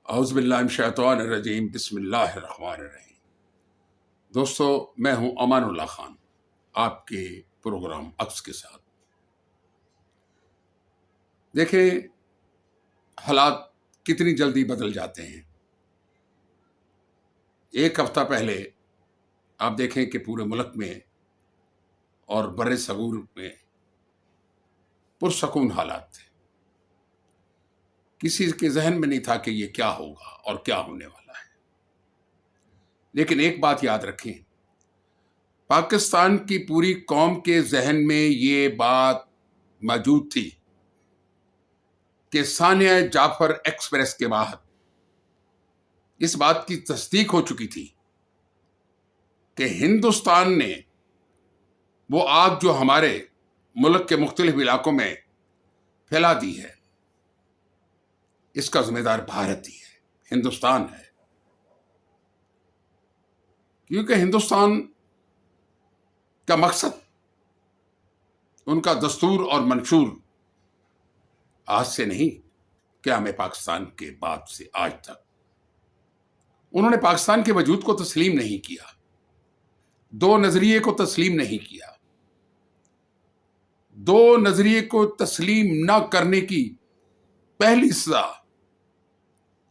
اعوذ باللہ من الشیطان الرجیم بسم اللہ الرحمن الرحیم۔ دوستو، میں ہوں امان اللہ خان، آپ کے پروگرام عکس کے ساتھ۔ دیکھیں حالات کتنی جلدی بدل جاتے ہیں۔ ایک ہفتہ پہلے آپ دیکھیں کہ پورے ملک میں اور بر صغیر میں پرسکون حالات تھے۔ کسی کے ذہن میں نہیں تھا کہ یہ کیا ہوگا اور کیا ہونے والا ہے۔ لیکن ایک بات یاد رکھیں، پاکستان کی پوری قوم کے ذہن میں یہ بات موجود تھی کہ ثانیہ جعفر ایکسپریس کے بعد اس بات کی تصدیق ہو چکی تھی کہ ہندوستان نے وہ آگ جو ہمارے ملک کے مختلف علاقوں میں پھیلا دی ہے، اس کا ذمہ دار بھارت ہی ہے، ہندوستان ہے۔ کیونکہ ہندوستان کا مقصد، ان کا دستور اور منشور آج سے نہیں، قیام پاکستان کے بعد سے آج تک انہوں نے پاکستان کے وجود کو تسلیم نہیں کیا، دو نظریے کو تسلیم نہیں کیا۔ دو نظریے کو تسلیم نہ کرنے کی پہلی سزا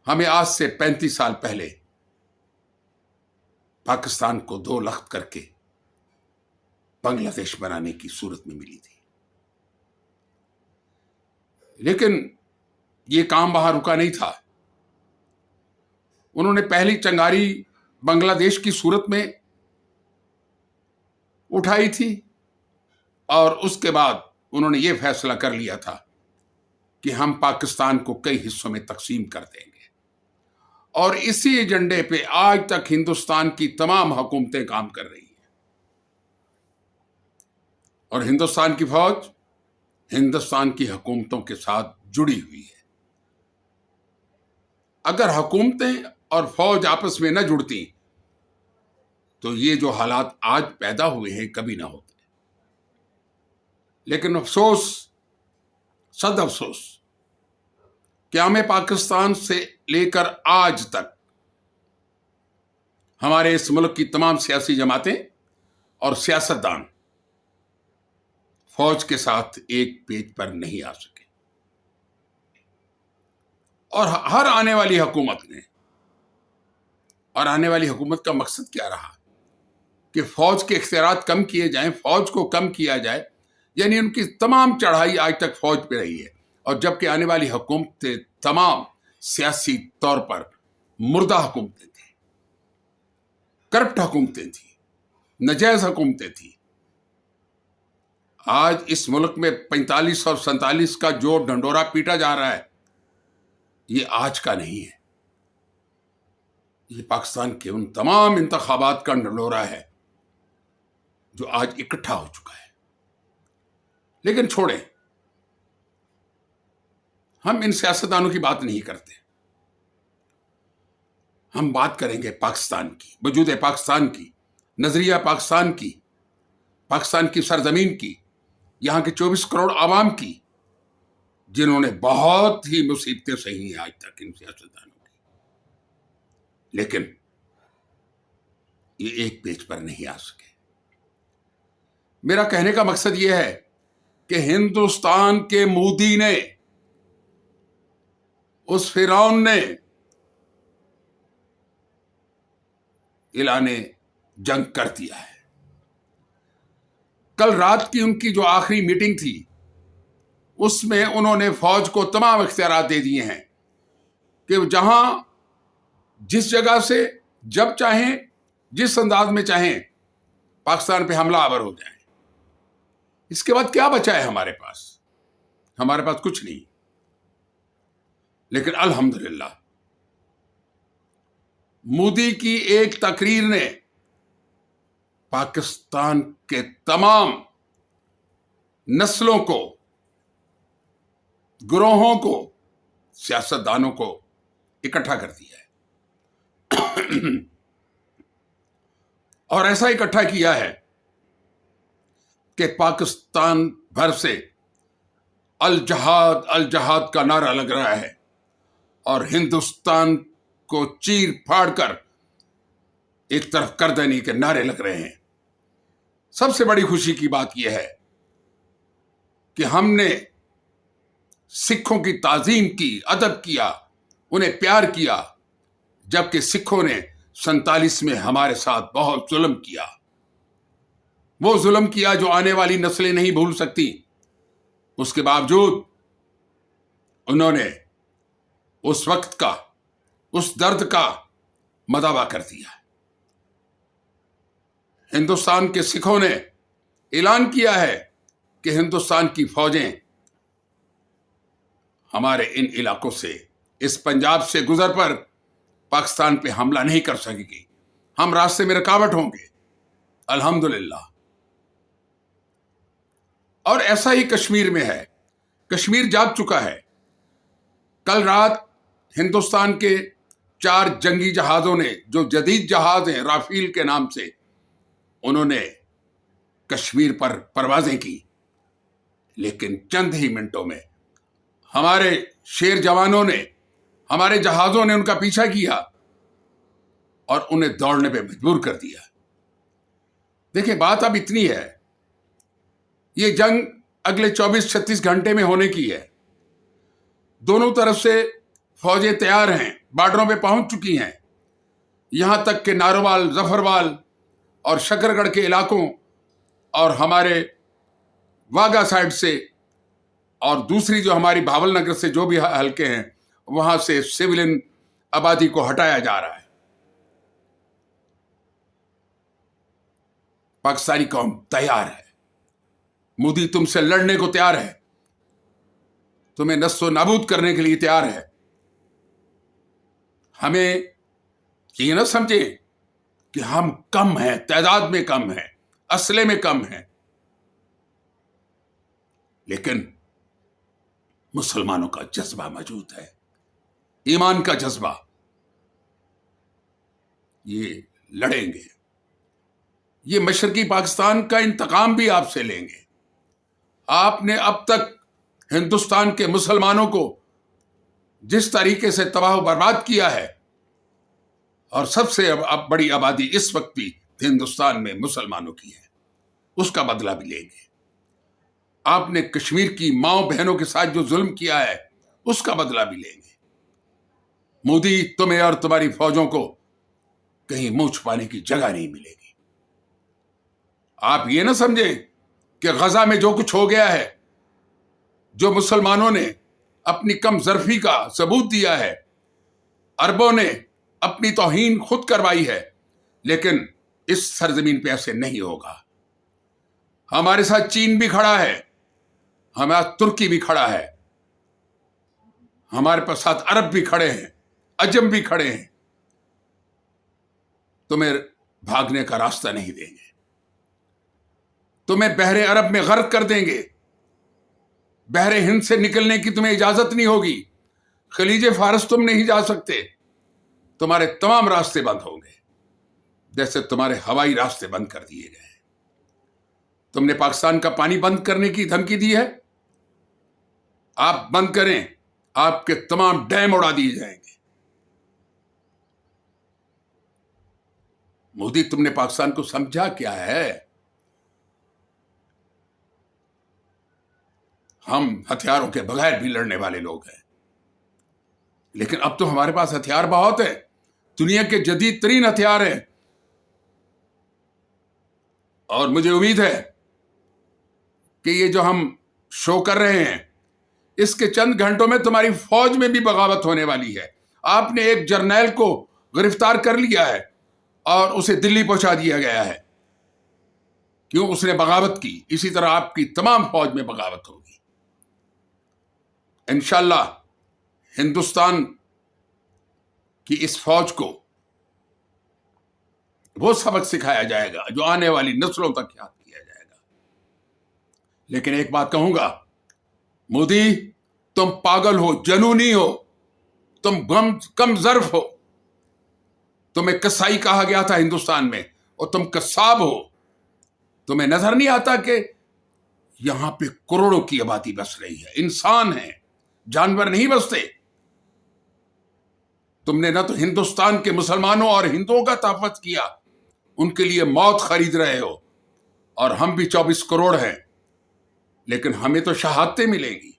ہمیں آج سے 35 سال پہلے پاکستان کو دو لخت کر کے بنگلہ دیش بنانے کی صورت میں ملی تھی۔ لیکن یہ کام وہاں رکا نہیں تھا۔ انہوں نے پہلی چنگاری بنگلہ دیش کی صورت میں اٹھائی تھی، اور اس کے بعد انہوں نے یہ فیصلہ کر لیا تھا کہ ہم پاکستان کو کئی حصوں میں تقسیم کر دیں گے، اور اسی ایجنڈے پہ آج تک ہندوستان کی تمام حکومتیں کام کر رہی ہیں۔ اور ہندوستان کی فوج ہندوستان کی حکومتوں کے ساتھ جڑی ہوئی ہے۔ اگر حکومتیں اور فوج آپس میں نہ جڑتی تو یہ جو حالات آج پیدا ہوئے ہیں کبھی نہ ہوتے۔ لیکن افسوس، صد افسوس، قیام پاکستان سے لے کر آج تک ہمارے اس ملک کی تمام سیاسی جماعتیں اور سیاستدان فوج کے ساتھ ایک پیج پر نہیں آ سکے۔ اور ہر آنے والی حکومت نے، اور آنے والی حکومت کا مقصد کیا رہا کہ فوج کے اختیارات کم کیے جائیں، فوج کو کم کیا جائے، یعنی ان کی تمام چڑھائی آج تک فوج پہ رہی ہے۔ اور جبکہ آنے والی حکومتیں تمام سیاسی طور پر مردہ حکومتیں تھیں، کرپٹ حکومتیں تھیں، ناجائز حکومتیں تھیں۔ آج اس ملک میں 45 اور 47 کا جو ڈنڈورا پیٹا جا رہا ہے، یہ آج کا نہیں ہے، یہ پاکستان کے ان تمام انتخابات کا ڈنڈورا ہے جو آج اکٹھا ہو چکا ہے۔ لیکن چھوڑیں، ہم ان سیاستدانوں کی بات نہیں کرتے، ہم بات کریں گے پاکستان کی، وجود پاکستان کی، نظریہ پاکستان کی، پاکستان کی سرزمین کی، یہاں کے 24 کروڑ عوام کی، جنہوں نے بہت ہی مصیبتیں سہی ہیں آج تک ان سیاستدانوں کی، لیکن یہ ایک پیج پر نہیں آ سکے۔ میرا کہنے کا مقصد یہ ہے کہ ہندوستان کے مودی نے، اس فرعون نے اعلان جنگ کر دیا ہے۔ کل رات کی ان کی جو آخری میٹنگ تھی، اس میں انہوں نے فوج کو تمام اختیارات دے دیے ہیں کہ جہاں، جس جگہ سے، جب چاہیں، جس انداز میں چاہیں، پاکستان پہ حملہ آور ہو جائیں۔ اس کے بعد کیا بچا ہے ہمارے پاس؟ ہمارے پاس کچھ نہیں۔ لیکن الحمدللہ مودی کی ایک تقریر نے پاکستان کے تمام نسلوں کو، گروہوں کو، سیاستدانوں کو اکٹھا کر دیا ہے۔ اور ایسا اکٹھا کیا ہے کہ پاکستان بھر سے الجہاد الجہاد کا نعرہ لگ رہا ہے، اور ہندوستان کو چیر پھاڑ کر ایک طرف کر دینے کے نعرے لگ رہے ہیں۔ سب سے بڑی خوشی کی بات یہ ہے کہ ہم نے سکھوں کی تعظیم کی، ادب کیا، انہیں پیار کیا، جبکہ سکھوں نے 47 میں ہمارے ساتھ بہت ظلم کیا۔ وہ ظلم کیا جو آنے والی نسلیں نہیں بھول سکتی۔ اس کے باوجود انہوں نے اس وقت کا، اس درد کا مداوع کر دیا۔ ہندوستان کے سکھوں نے اعلان کیا ہے کہ ہندوستان کی فوجیں ہمارے ان علاقوں سے، اس پنجاب سے گزر پر پاکستان پہ حملہ نہیں کر سکے گی، ہم راستے میں رکاوٹ ہوں گے۔ الحمدللہ۔ اور ایسا ہی کشمیر میں ہے، کشمیر جاگ چکا ہے۔ کل رات ہندوستان کے 4 جنگی جہازوں نے، جو جدید جہاز ہیں رافیل کے نام سے، انہوں نے کشمیر پر پروازیں کی، لیکن چند ہی منٹوں میں ہمارے شیر جوانوں نے، ہمارے جہازوں نے ان کا پیچھا کیا اور انہیں دوڑنے پہ مجبور کر دیا۔ دیکھیں بات اب اتنی ہے، یہ جنگ اگلے 24-36 گھنٹے میں ہونے کی ہے۔ دونوں طرف سے فوجیں تیار ہیں، بارڈروں پہ پہنچ چکی ہیں، یہاں تک کہ ناروال، ظفروال اور شکرگڑھ کے علاقوں اور ہمارے واگا سائڈ سے اور دوسری جو ہماری بھاول نگر سے جو بھی حلقے ہیں، وہاں سے سویلین آبادی کو ہٹایا جا رہا ہے۔ پاکستانی قوم تیار ہے، مودی تم سے لڑنے کو تیار ہے، تمہیں نست و نابود کرنے کے لیے تیار ہے۔ ہمیں یہ نہ سمجھے کہ ہم کم ہیں، تعداد میں کم ہیں، اسلحے میں کم ہیں، لیکن مسلمانوں کا جذبہ موجود ہے، ایمان کا جذبہ۔ یہ لڑیں گے، یہ مشرقی پاکستان کا انتقام بھی آپ سے لیں گے۔ آپ نے اب تک ہندوستان کے مسلمانوں کو جس طریقے سے تباہ و برباد کیا ہے، اور سب سے بڑی آبادی اس وقت بھی ہندوستان میں مسلمانوں کی ہے، اس کا بدلہ بھی لیں گے۔ آپ نے کشمیر کی ماؤں بہنوں کے ساتھ جو ظلم کیا ہے، اس کا بدلہ بھی لیں گے۔ مودی، تمہیں اور تمہاری فوجوں کو کہیں منہ چھپانے کی جگہ نہیں ملے گی۔ آپ یہ نہ سمجھیں کہ غزہ میں جو کچھ ہو گیا ہے، جو مسلمانوں نے اپنی کم ظرفی کا ثبوت دیا ہے، عربوں نے اپنی توہین خود کروائی ہے، لیکن اس سرزمین پہ ایسے نہیں ہوگا۔ ہمارے ساتھ چین بھی کھڑا ہے، ہمارا ترکی بھی کھڑا ہے، ہمارے پاس ساتھ عرب بھی کھڑے ہیں، عجم بھی کھڑے ہیں۔ تمہیں بھاگنے کا راستہ نہیں دیں گے، تمہیں بحر عرب میں غرق کر دیں گے، بحر ہند سے نکلنے کی تمہیں اجازت نہیں ہوگی، خلیج فارس تم نہیں جا سکتے، تمہارے تمام راستے بند ہوں گے، جیسے تمہارے ہوائی راستے بند کر دیے گئے ہیں۔ تم نے پاکستان کا پانی بند کرنے کی دھمکی دی ہے، آپ بند کریں، آپ کے تمام ڈیم اڑا دیے جائیں گے۔ مودی، تم نے پاکستان کو سمجھا کیا ہے؟ ہم ہتھیاروں کے بغیر بھی لڑنے والے لوگ ہیں، لیکن اب تو ہمارے پاس ہتھیار بہت ہے، دنیا کے جدید ترین ہتھیار ہیں، اور مجھے امید ہے کہ یہ جو ہم شو کر رہے ہیں، اس کے چند گھنٹوں میں تمہاری فوج میں بھی بغاوت ہونے والی ہے۔ آپ نے ایک جرنیل کو گرفتار کر لیا ہے اور اسے دلی پہنچا دیا گیا ہے، کیوں؟ اس نے بغاوت کی۔ اسی طرح آپ کی تمام فوج میں بغاوت ہوگی۔ انشاءاللہ ہندوستان کی اس فوج کو وہ سبق سکھایا جائے گا جو آنے والی نسلوں تک یاد کیا جائے گا۔ لیکن ایک بات کہوں گا، مودی، تم پاگل ہو، جنونی ہو، تم کم ظرف ہو، تمہیں کسائی کہا گیا تھا ہندوستان میں، اور تم قصاب ہو۔ تمہیں نظر نہیں آتا کہ یہاں پہ کروڑوں کی آبادی بس رہی ہے، انسان ہیں، جانور نہیں بستے۔ تم نے نہ تو ہندوستان کے مسلمانوں اور ہندوؤں کا تحفظ کیا، ان کے لیے موت خرید رہے ہو، اور ہم بھی 24 کروڑ ہیں، لیکن ہمیں تو شہادتیں ملے گی،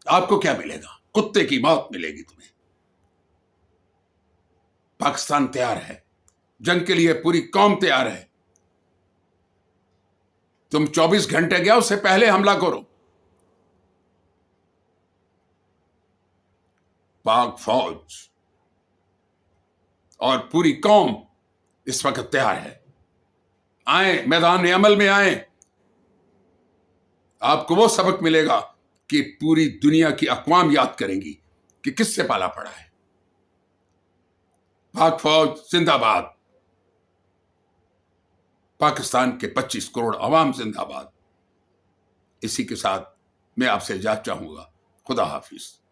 آپ کو کیا ملے گا؟ کتے کی موت ملے گی تمہیں۔ پاکستان تیار ہے، جنگ کے لیے پوری قوم تیار ہے، تم 24 گھنٹے گیا اس سے پہلے حملہ کرو۔ پاک فوج اور پوری قوم اس وقت تیار ہے، آئیں میدان عمل میں آئیں، آپ کو وہ سبق ملے گا کہ پوری دنیا کی اقوام یاد کریں گی کہ کس سے پالا پڑا ہے۔ پاک فوج زندہ باد، پاکستان کے 25 کروڑ عوام زندہ باد۔ اسی کے ساتھ میں آپ سے اجازت چاہوں گا، خدا حافظ۔